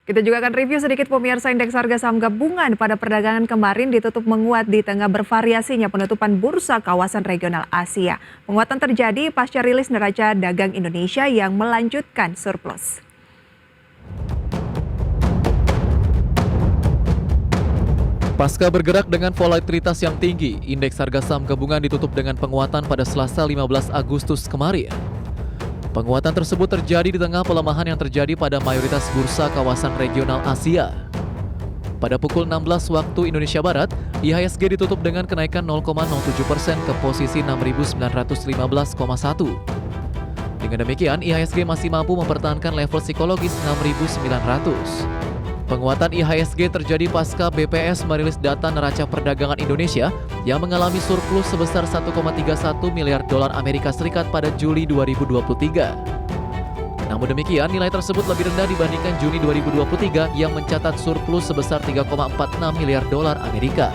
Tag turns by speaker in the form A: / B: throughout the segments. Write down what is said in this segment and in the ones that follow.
A: Kita juga akan review sedikit pemirsa indeks harga saham gabungan pada perdagangan kemarin ditutup menguat di tengah bervariasinya penutupan bursa kawasan regional Asia. Penguatan terjadi pasca rilis neraca dagang Indonesia yang melanjutkan surplus.
B: Pasca bergerak dengan volatilitas yang tinggi, indeks harga saham gabungan ditutup dengan penguatan pada Selasa 15 Agustus kemarin. Penguatan tersebut terjadi di tengah pelemahan yang terjadi pada mayoritas bursa kawasan regional Asia. Pada pukul 16 waktu Indonesia Barat, IHSG ditutup dengan kenaikan 0,07% ke posisi 6.915,1. Dengan demikian, IHSG masih mampu mempertahankan level psikologis 6.900. Penguatan IHSG terjadi pasca BPS merilis data neraca perdagangan Indonesia yang mengalami surplus sebesar 1,31 miliar dolar Amerika Serikat pada Juli 2023. Namun demikian, nilai tersebut lebih rendah dibandingkan Juni 2023 yang mencatat surplus sebesar 3,46 miliar dolar Amerika.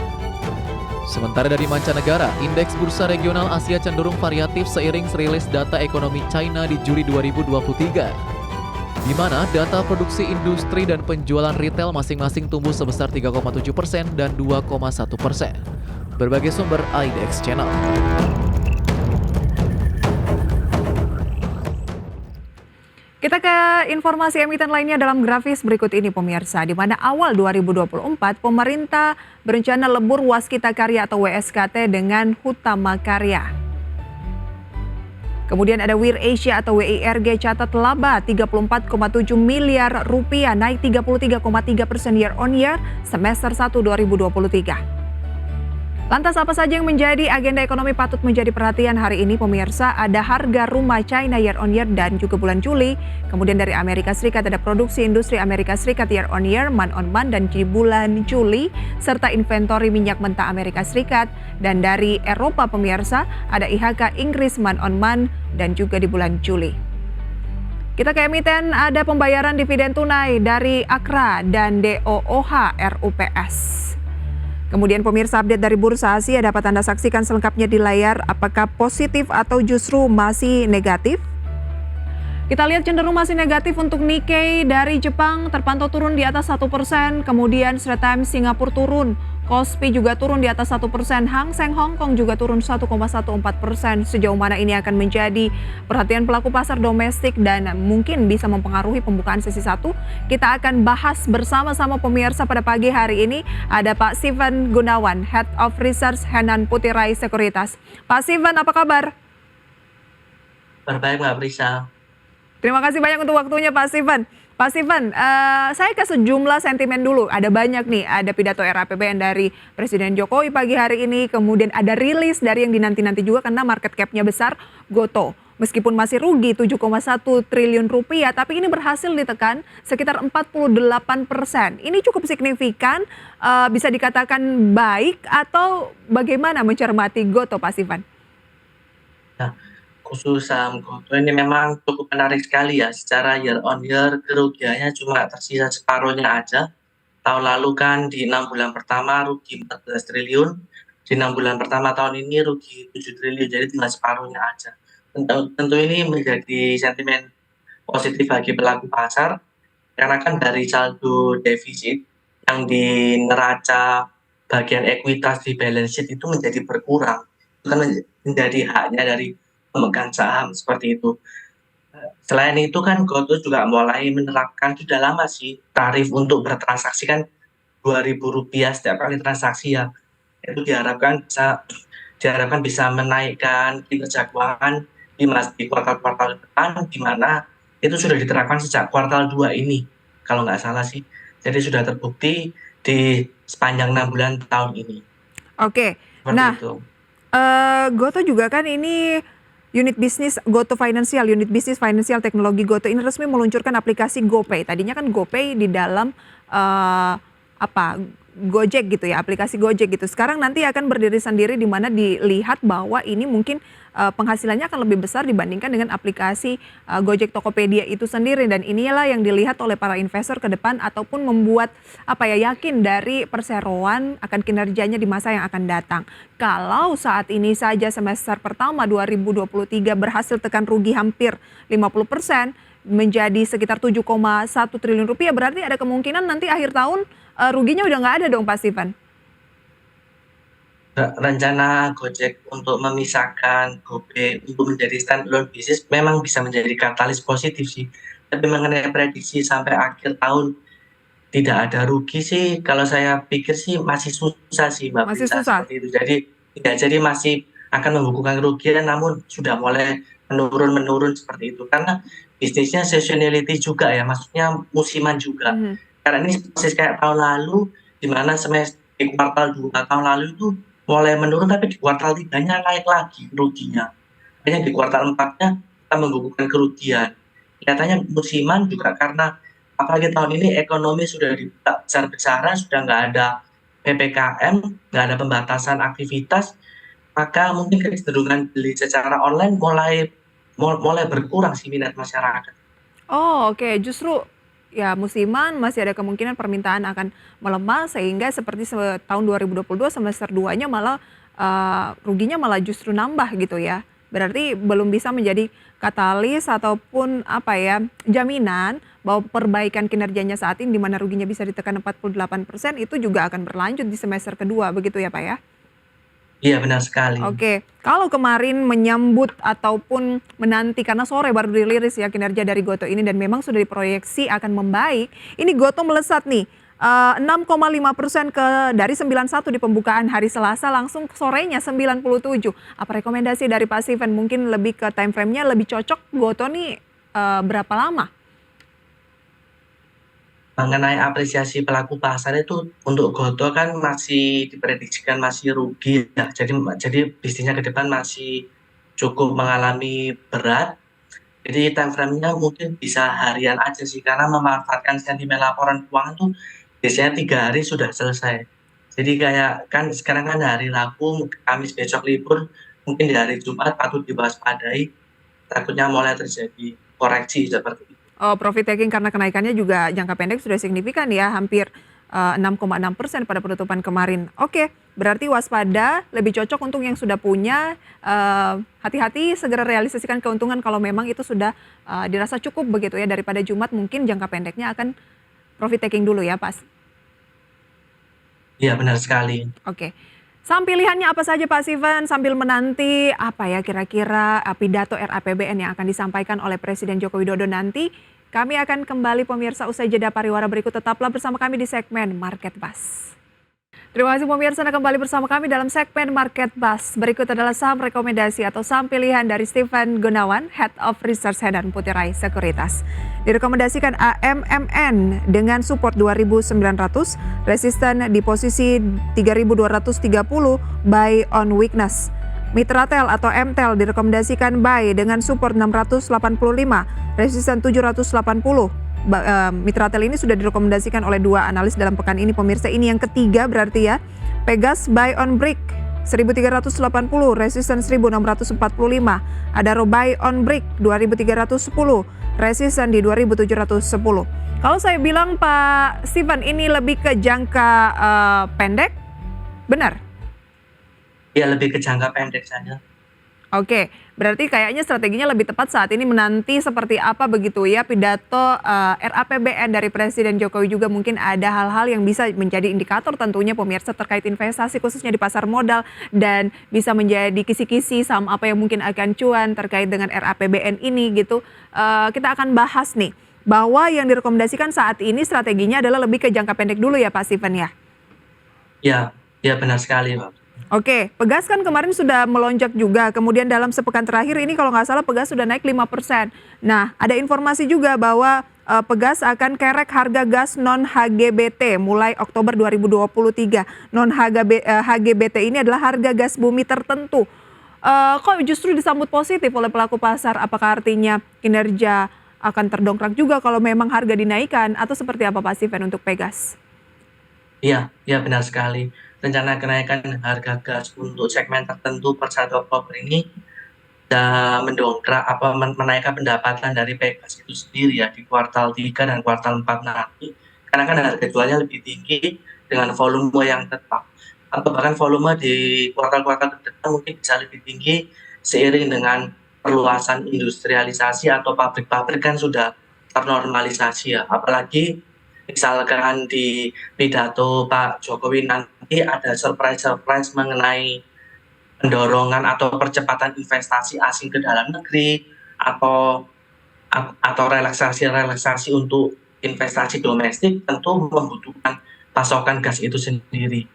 B: Sementara dari mancanegara, indeks bursa regional Asia cenderung variatif seiring rilis data ekonomi China di Juli 2023. Di mana data produksi industri dan penjualan retail masing-masing tumbuh sebesar 3,7% dan 2,1%. Berbagai sumber IDX Channel.
A: Kita ke informasi emiten lainnya dalam grafis berikut ini pemirsa, di mana awal 2024 pemerintah berencana lebur Waskita Karya atau WSKT dengan Hutama Karya. Kemudian ada Wir Asia atau WIRG catat laba 34,7 miliar rupiah, naik 33,3% year on year semester 1 2023. Lantas apa saja yang menjadi agenda ekonomi patut menjadi perhatian hari ini pemirsa? Ada harga rumah China year on year dan juga bulan Juli. Kemudian dari Amerika Serikat ada produksi industri Amerika Serikat year on year, month on month dan di bulan Juli. Serta inventory minyak mentah Amerika Serikat. Dan dari Eropa pemirsa ada IHK Inggris month on month dan juga di bulan Juli. Kita ke emiten, ada pembayaran dividen tunai dari Akra dan DOOH RUPS. Kemudian pemirsa update dari Bursa Asia dapat Anda saksikan selengkapnya di layar. Apakah positif atau justru masih negatif? Kita lihat cenderung masih negatif untuk Nikkei dari Jepang terpantau turun di atas 1%. Kemudian Straits Times Singapura turun. Kospi juga turun di atas 1%, Hang Seng Hong Kong juga turun 1,14%. Sejauh mana ini akan menjadi perhatian pelaku pasar domestik dan mungkin bisa mempengaruhi pembukaan sesi 1? Kita akan bahas bersama-sama pemirsa pada pagi hari ini. Ada Pak Steven Gunawan, Head of Research Henan Putirai Sekuritas. Pak Steven, apa kabar?
C: Baik, Mbak Prisa.
A: Terima kasih banyak untuk waktunya Pak Steven. Pak Steven, saya ke sejumlah sentimen dulu. Ada banyak nih, ada pidato RAPBN dari Presiden Jokowi pagi hari ini, kemudian ada rilis dari yang dinanti-nanti juga karena market cap-nya besar, Gotoh. Meskipun masih rugi 7,1 triliun rupiah, tapi ini berhasil ditekan sekitar 48%. Ini cukup signifikan, bisa dikatakan baik atau bagaimana mencermati Gotoh, Pak Steven?
C: Nah, khusus saham Gotoh ini memang cukup menarik sekali ya. Secara year on year kerugiannya cuma tersisa separuhnya aja. Tahun lalu kan di 6 bulan pertama rugi 14 triliun. Di 6 bulan pertama tahun ini rugi 7 triliun. Jadi tinggal separuhnya aja. Tentu ini menjadi sentimen positif bagi pelaku pasar. Karena kan dari saldo defisit yang di neraca bagian ekuitas di balance sheet itu menjadi berkurang. Itu kan menjadi haknya dari pemegang saham seperti itu. Selain itu kan Gotoh juga mulai menerapkan sudah lama sih tarif untuk bertransaksi kan Rp2.000 setiap kali transaksi ya. Itu diharapkan bisa menaikkan kinerja keuangan di kuartal-kuartal depan, di mana itu sudah diterapkan sejak kuartal 2 ini kalau nggak salah sih. Jadi sudah terbukti di sepanjang 6 bulan tahun ini.
A: Oke, nah Gotoh juga kan ini unit bisnis Gotoh Financial, unit bisnis financial teknologi Gotoh ini resmi meluncurkan aplikasi GoPay. Tadinya kan GoPay di dalam Gojek gitu ya, aplikasi Gojek gitu. Sekarang nanti akan berdiri sendiri di mana dilihat bahwa ini mungkin penghasilannya akan lebih besar dibandingkan dengan aplikasi Gojek Tokopedia itu sendiri, dan inilah yang dilihat oleh para investor ke depan ataupun membuat yakin dari perseroan akan kinerjanya di masa yang akan datang. Kalau saat ini saja semester pertama 2023 berhasil tekan rugi hampir 50%, menjadi sekitar 7,1 triliun rupiah, berarti ada kemungkinan nanti akhir tahun ruginya udah nggak ada dong Pak Steven?
C: Rencana Gojek untuk memisahkan GoPay untuk menjadi standalone bisnis memang bisa menjadi katalis positif sih. Tapi mengenai prediksi sampai akhir tahun tidak ada rugi sih, kalau saya pikir sih masih susah sih Mbak
A: Masih
C: Prita,
A: susah?
C: seperti itu. Jadi masih akan membukukan kerugian, namun sudah mulai menurun seperti itu. Karena bisnisnya seasonality juga ya, maksudnya musiman juga.
A: Mhm.
C: Karena ini persis kayak tahun lalu, di mana di kuartal 2 tahun lalu itu mulai menurun, tapi di kuartal 3-nya naik lagi ruginya. Hanya di kuartal 4-nya kita membukukan kerugian. Kelihatannya musiman juga karena apalagi tahun ini ekonomi sudah dibuka besar-besaran, sudah nggak ada PPKM, nggak ada pembatasan aktivitas, maka mungkin kecenderungan beli secara online mulai berkurang sih minat masyarakat.
A: Oh, oke. Justru ya musiman masih ada kemungkinan permintaan akan melemah sehingga seperti tahun 2022 semester 2-nya malah ruginya malah justru nambah gitu ya. Berarti belum bisa menjadi katalis ataupun apa ya, jaminan bahwa perbaikan kinerjanya saat ini di mana ruginya bisa ditekan 48% itu juga akan berlanjut di semester kedua begitu ya, Pak ya?
C: Iya benar sekali.
A: Oke, kalau kemarin menyambut ataupun menanti karena sore baru dirilis ya kinerja dari Gotoh ini dan memang sudah diproyeksi akan membaik, ini Gotoh melesat nih 6,5% dari 91 di pembukaan hari Selasa langsung sorenya 97. Apa rekomendasi dari Pak Steven? Mungkin lebih ke time frame-nya lebih cocok Gotoh nih berapa lama?
C: Mengenai apresiasi pelaku pasar itu untuk Gotoh kan masih diprediksikan masih rugi ya. Jadi bisnisnya ke depan masih cukup mengalami berat. Jadi time frame-nya mungkin bisa harian aja sih, karena memanfaatkan sentimen laporan keuangan tuh biasanya 3 hari sudah selesai. Jadi kayak kan sekarang kan hari Rabu, Kamis besok libur, mungkin di hari Jumat patut diwaspadai, takutnya mulai terjadi koreksi seperti itu.
A: Oh, profit taking karena kenaikannya juga jangka pendek sudah signifikan ya, hampir 6,6% pada penutupan kemarin. Oke, berarti waspada, lebih cocok untuk yang sudah punya, hati-hati segera realisasikan keuntungan kalau memang itu sudah dirasa cukup begitu ya, daripada Jumat mungkin jangka pendeknya akan profit taking dulu ya, Pas.
C: Iya benar sekali.
A: Oke. Saham pilihannya apa saja Pak Steven sambil menanti apa ya kira-kira pidato RAPBN yang akan disampaikan oleh Presiden Joko Widodo nanti. Kami akan kembali pemirsa usai jeda pariwara berikut, tetaplah bersama kami di segmen Market Buzz. Terima kasih pemirsa Anda kembali bersama kami dalam segmen Market Buzz. Berikut adalah saham rekomendasi atau saham pilihan dari Steven Gunawan, Head of Research Hedan Putirai Sekuritas. Direkomendasikan AMMN dengan support 2.900, resisten di posisi 3.230, buy on weakness. Mitratel atau MTEL direkomendasikan buy dengan support 685, resisten 780. Mitratel ini sudah direkomendasikan oleh 2 analis dalam pekan ini pemirsa. Ini yang ketiga berarti ya. Pegas buy on break 1380, resisten 1645. Adaro buy on break 2310, resisten di 2710. Kalau saya bilang Pak Steven ini lebih ke jangka pendek, benar?
C: Ya lebih ke jangka pendek saja.
A: Oke, berarti kayaknya strateginya lebih tepat saat ini menanti seperti apa begitu ya pidato RAPBN dari Presiden Jokowi, juga mungkin ada hal-hal yang bisa menjadi indikator tentunya pemirsa terkait investasi khususnya di pasar modal dan bisa menjadi kisi-kisi saham apa yang mungkin akan cuan terkait dengan RAPBN ini gitu. Kita akan bahas nih bahwa yang direkomendasikan saat ini strateginya adalah lebih ke jangka pendek dulu ya Pak Steven ya.
C: Ya benar sekali Pak.
A: Oke, Pegas kan kemarin sudah melonjak juga, kemudian dalam sepekan terakhir ini kalau nggak salah Pegas sudah naik 5%. Nah, ada informasi juga bahwa Pegas akan kerek harga gas non-HGBT mulai Oktober 2023. Non-HGBT ini adalah harga gas bumi tertentu. Kok justru disambut positif oleh pelaku pasar? Apakah artinya kinerja akan terdongkrak juga kalau memang harga dinaikkan atau seperti apa Pak Steven untuk Pegas?
C: Iya benar sekali. Rencana kenaikan harga gas untuk segmen tertentu per 1 Oktober ini mendongkrak menaikkan pendapatan dari Pegas itu sendiri ya di kuartal 3 dan kuartal 4 nanti. Karena kan harga jualnya lebih tinggi dengan volume yang tetap. Atau bahkan volume di kuartal-kuartal ke depan mungkin bisa lebih tinggi seiring dengan perluasan industrialisasi atau pabrik-pabrik kan sudah ternormalisasi ya. Apalagi misalkan di pidato Pak Jokowi nanti ada surprise-surprise mengenai pendorongan atau percepatan investasi asing ke dalam negeri atau relaksasi-relaksasi untuk investasi domestik tentu membutuhkan pasokan gas itu sendiri.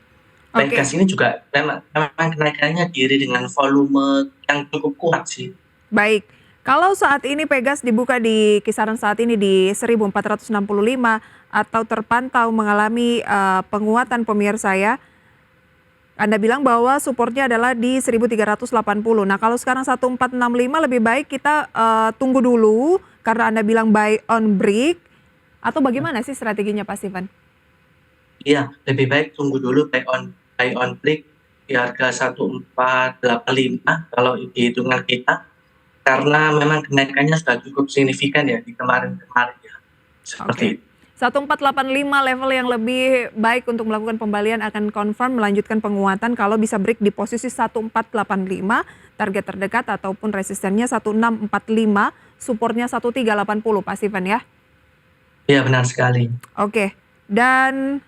C: Dan
A: Oke,
C: gas ini juga memang kenaikannya diiringi dengan volume yang cukup kuat sih.
A: baik. Kalau saat ini Pegas dibuka di kisaran saat ini di 1465 atau terpantau mengalami penguatan pemirsa ya. Anda bilang bahwa supportnya adalah di 1380. Nah, kalau sekarang 1465 lebih baik kita tunggu dulu karena Anda bilang buy on break atau bagaimana sih strateginya Pak Steven?
C: Iya, lebih baik tunggu dulu buy on break di harga 1485 kalau dihitungan kita, karena memang kenaikannya sudah cukup signifikan ya di kemarin-kemarin ya. Seperti
A: Oke.
C: itu.
A: 1485 level yang lebih baik untuk melakukan pembelian akan confirm melanjutkan penguatan kalau bisa break di posisi 1485, target terdekat ataupun resistennya 1645, supportnya 1380 Pak Steven ya.
C: Iya, benar sekali.
A: Oke. Dan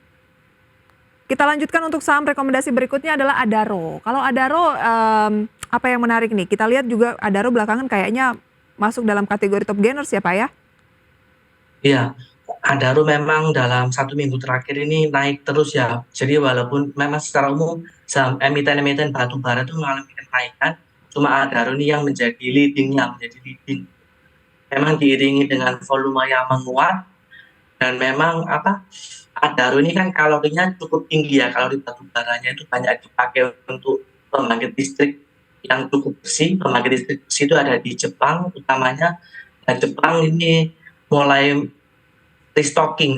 A: kita lanjutkan untuk saham rekomendasi berikutnya adalah Adaro. Kalau Adaro apa yang menarik nih? Kita lihat juga Adaro belakangan kayaknya masuk dalam kategori top gainers ya Pak ya?
C: Iya, Adaro memang dalam 1 minggu terakhir ini naik terus ya. Jadi walaupun memang secara umum saham emiten-emiten batu bara itu mengalami kenaikan, cuma Adaro ini yang menjadi leading. Memang diiringi dengan volume yang menguat dan memang Adaro ini kan kalorinya cukup tinggi ya, kalori batu baranya itu banyak dipakai untuk pembangkit listrik yang cukup bersih. Pembangkit listrik bersih itu ada di Jepang utamanya, dan Jepang ini mulai restocking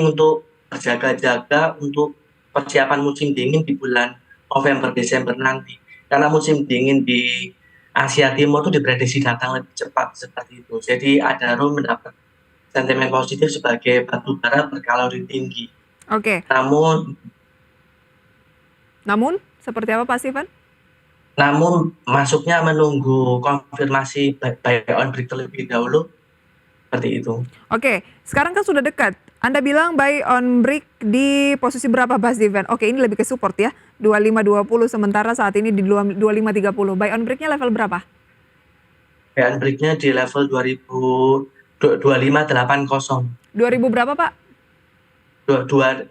C: untuk berjaga-jaga untuk persiapan musim dingin di bulan November Desember nanti. Karena musim dingin di Asia Timur itu diprediksi datang lebih cepat seperti itu. Jadi Adaro mendapat sentimen positif sebagai batu bara berkalori tinggi.
A: Oke.
C: Namun
A: Seperti apa Pak Steven?
C: masuknya menunggu konfirmasi buy on break terlebih dahulu, seperti itu.
A: Oke, sekarang kan sudah dekat. Anda bilang buy on break di posisi berapa Pak Steven? Oke, ini lebih ke support ya. 2520 sementara saat ini di 2530. Buy on breaknya level berapa?
C: Buy on break-nya di level 2580.
A: 2000 berapa Pak?
C: 2580.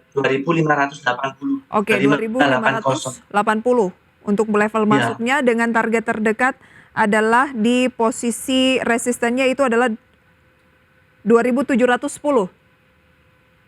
A: Oke, 2580 untuk level
C: Ya,
A: masuknya dengan target terdekat adalah di posisi resistennya itu adalah 2710.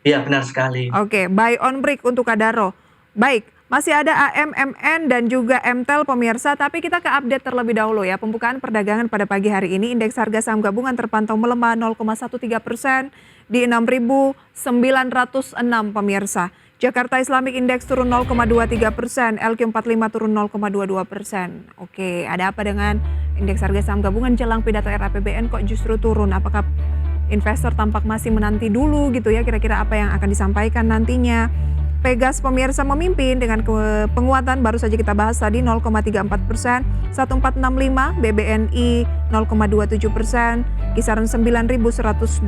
C: iya benar sekali.
A: Oke, buy on break untuk Adaro. Baik, masih ada AMMN dan juga MTEL pemirsa, tapi kita ke update terlebih dahulu ya. Pembukaan perdagangan pada pagi hari ini, indeks harga saham gabungan terpantau melemah 0,13% di 6.906 pemirsa. Jakarta Islamic Index turun 0,23%, LQ45 turun 0,22%. Oke, ada apa dengan indeks harga saham gabungan jelang pidato RAPBN kok justru turun? Apakah investor tampak masih menanti dulu gitu ya kira-kira apa yang akan disampaikan nantinya? Pegas pemirsa memimpin dengan penguatan baru saja kita bahas tadi 0,34%, 1465, BBNI 0,27%, kisaran 9.125.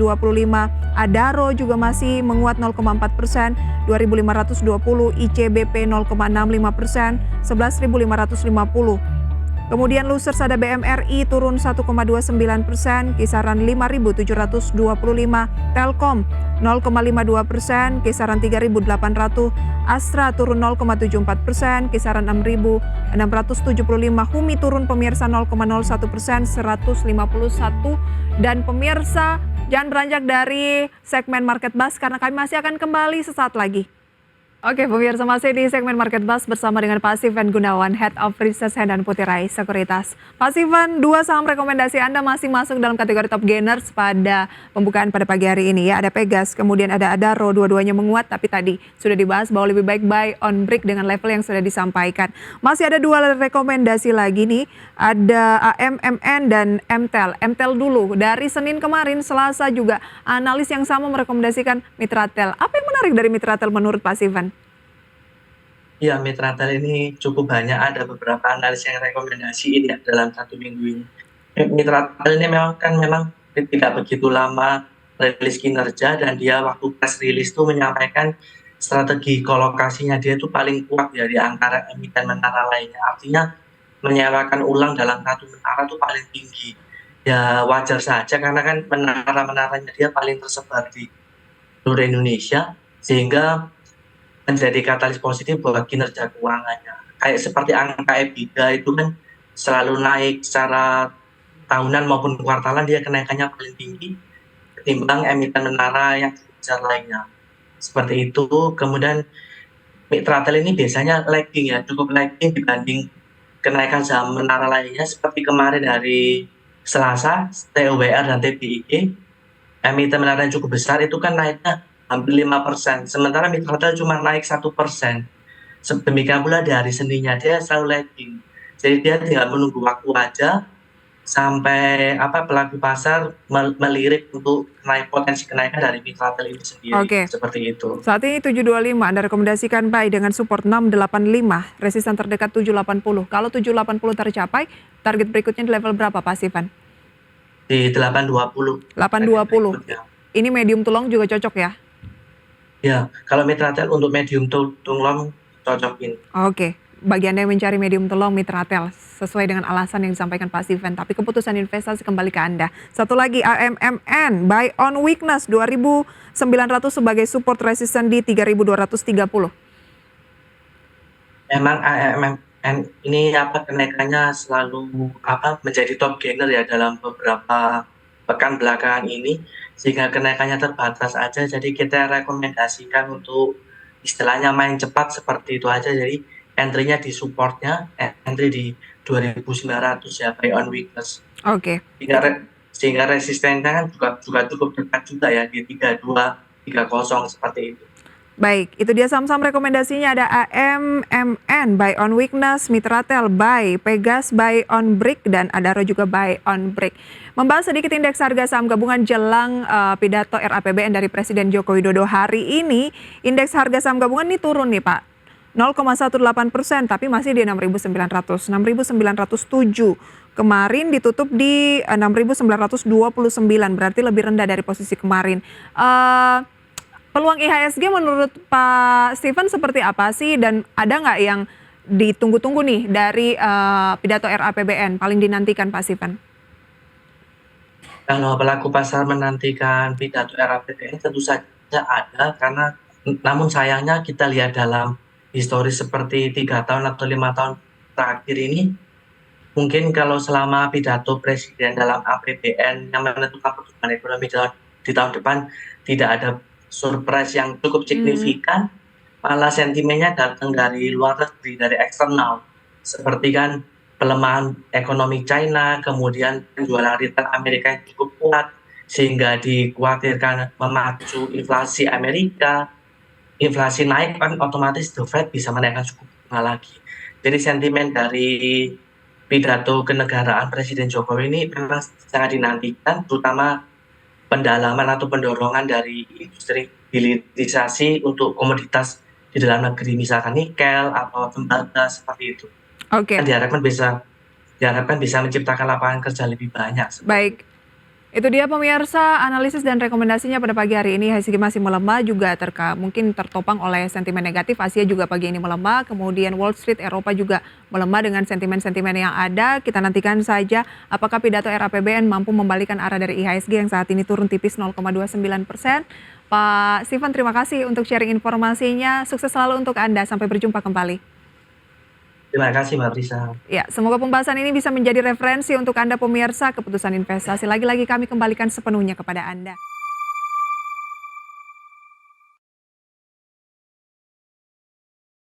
A: Adaro juga masih menguat 0,4%, 2.520, ICBP 0,65%, 11.550. Kemudian losers ada BMRI turun 1,29%, kisaran 5.725, Telkom 0,52%, kisaran 3.800, Astra turun 0,74%, kisaran 6.675, Humi turun pemirsa 0,01%, 151, dan pemirsa jangan beranjak dari segmen Market Buzz karena kami masih akan kembali sesaat lagi. Oke, pemirsa masih di segmen Market Buzz bersama dengan Pak Steven Gunawan, Head of Research dan Putirai Sekuritas. Pak Steven, dua saham rekomendasi Anda masih masuk dalam kategori top gainers pada pembukaan pada pagi hari ini ya. Ada Pegas, kemudian ada Adaro, dua-duanya menguat tapi tadi sudah dibahas bahwa lebih baik buy on break dengan level yang sudah disampaikan. Masih ada dua rekomendasi lagi nih, ada AMMN dan MTEL. MTEL dulu, dari Senin kemarin, Selasa juga analis yang sama merekomendasikan Mitratel. Apa yang menarik dari Mitratel menurut Pak Steven?
C: Iya, Mitratel ini cukup banyak, ada beberapa analis yang rekomendasiin ya dalam 1 minggu ini. Mitratel ini memang tidak begitu lama rilis kinerja, dan dia waktu press release tuh menyampaikan strategi kolokasinya dia itu paling kuat ya di antara emiten menara lainnya. Artinya menyewakan ulang dalam satu menara itu paling tinggi. Ya wajar saja karena kan menara-menaranya dia paling tersebar di seluruh Indonesia, sehingga menjadi katalis positif buat kinerja keuangannya. Kayak seperti angka EBITDA itu kan selalu naik secara tahunan maupun kuartalan, dia kenaikannya paling tinggi ketimbang emiten menara yang besar lainnya. Seperti itu. Kemudian Mitratel ini biasanya lagging ya, cukup lagging dibanding kenaikan saham menara lainnya. Seperti kemarin hari Selasa, TUWR dan TBIG, emiten menara yang cukup besar itu kan naiknya hampir 5%, sementara Mitratel cuma naik 1%. Demikian pula di hari Seninnya, dia selalu lagging. Jadi dia tinggal menunggu waktu aja sampai pelaku pasar melirik untuk potensi kenaikan dari Mitratel ini sendiri.
A: Oke.
C: Seperti itu.
A: Saat ini 725, Anda rekomendasikan buy dengan support 685, resisten terdekat 780. Kalau 780 tercapai, target berikutnya di level berapa Pak Stephen?
C: Di 820.
A: 820. Ini medium to long juga cocok ya?
C: Ya, kalau Mitratel untuk medium to long cocokin.
A: Oke. Bagi Anda yang mencari medium to long Mitratel, sesuai dengan alasan yang disampaikan Pak Stephen, tapi keputusan investasi kembali ke Anda. Satu lagi AMMN, buy on weakness 2.900 sebagai support resisten di 3.230.
C: Memang AMMN ini kenaikannya selalu menjadi top gainer ya dalam beberapa pekan belakangan ini, sehingga kenaikannya terbatas aja. Jadi kita rekomendasikan untuk istilahnya main cepat seperti itu aja. Jadi entry-nya di supportnya, entry di 2.900 ya, buy on weakness.
A: Oke.
C: Sehingga resistennya kan juga cukup dekat juga ya, di 3230 seperti itu.
A: Baik, itu dia saham-saham rekomendasinya. Ada AMMN, buy on weakness, Mitratel, buy, Pegas, buy on break, dan Adaro juga buy on break. Membahas sedikit indeks harga saham gabungan jelang pidato RAPBN dari Presiden Joko Widodo hari ini, indeks harga saham gabungan ini turun nih Pak. 0,18%, tapi masih di 6.900, 6.907. Kemarin ditutup di 6.929, berarti lebih rendah dari posisi kemarin. Peluang IHSG menurut Pak Stephen seperti apa sih? Dan ada nggak yang ditunggu-tunggu nih dari pidato RAPBN, paling dinantikan Pak Stephen?
C: Kalau pelaku pasar menantikan pidato RAPBN tentu saja ada, karena namun sayangnya kita lihat dalam histori seperti 3 tahun atau 5 tahun terakhir ini, mungkin kalau selama pidato presiden dalam APBN yang menentukan pertumbuhan ekonomi di tahun depan tidak ada surprise yang cukup signifikan, malah sentimennya datang dari luar negeri, dari eksternal, seperti kan pelemahan ekonomi China, kemudian penjualan retail Amerika yang cukup kuat sehingga dikhawatirkan memacu inflasi Amerika. Inflasi naik kan otomatis The Fed bisa menaikkan suku bunga lagi. Jadi sentimen dari pidato kenegaraan Presiden Jokowi ini memang sangat dinantikan, terutama pendalaman atau pendorongan dari industri hilirisasi untuk komoditas di dalam negeri, misalkan nikel atau tembaga seperti itu.
A: Oke.
C: Diharapkan bisa menciptakan lapangan kerja lebih banyak.
A: Baik. Itu dia pemirsa analisis dan rekomendasinya pada pagi hari ini. IHSG masih melemah juga mungkin tertopang oleh sentimen negatif. Asia juga pagi ini melemah, kemudian Wall Street, Eropa juga melemah dengan sentimen-sentimen yang ada. Kita nantikan saja apakah pidato RAPBN mampu membalikan arah dari IHSG yang saat ini turun tipis 0,29%. Pak Stephen, terima kasih untuk sharing informasinya. Sukses selalu untuk Anda. Sampai berjumpa kembali.
C: Terima kasih Mbak Risa.
A: Ya, semoga pembahasan ini bisa menjadi referensi untuk Anda pemirsa. Keputusan investasi lagi-lagi kami kembalikan sepenuhnya kepada Anda.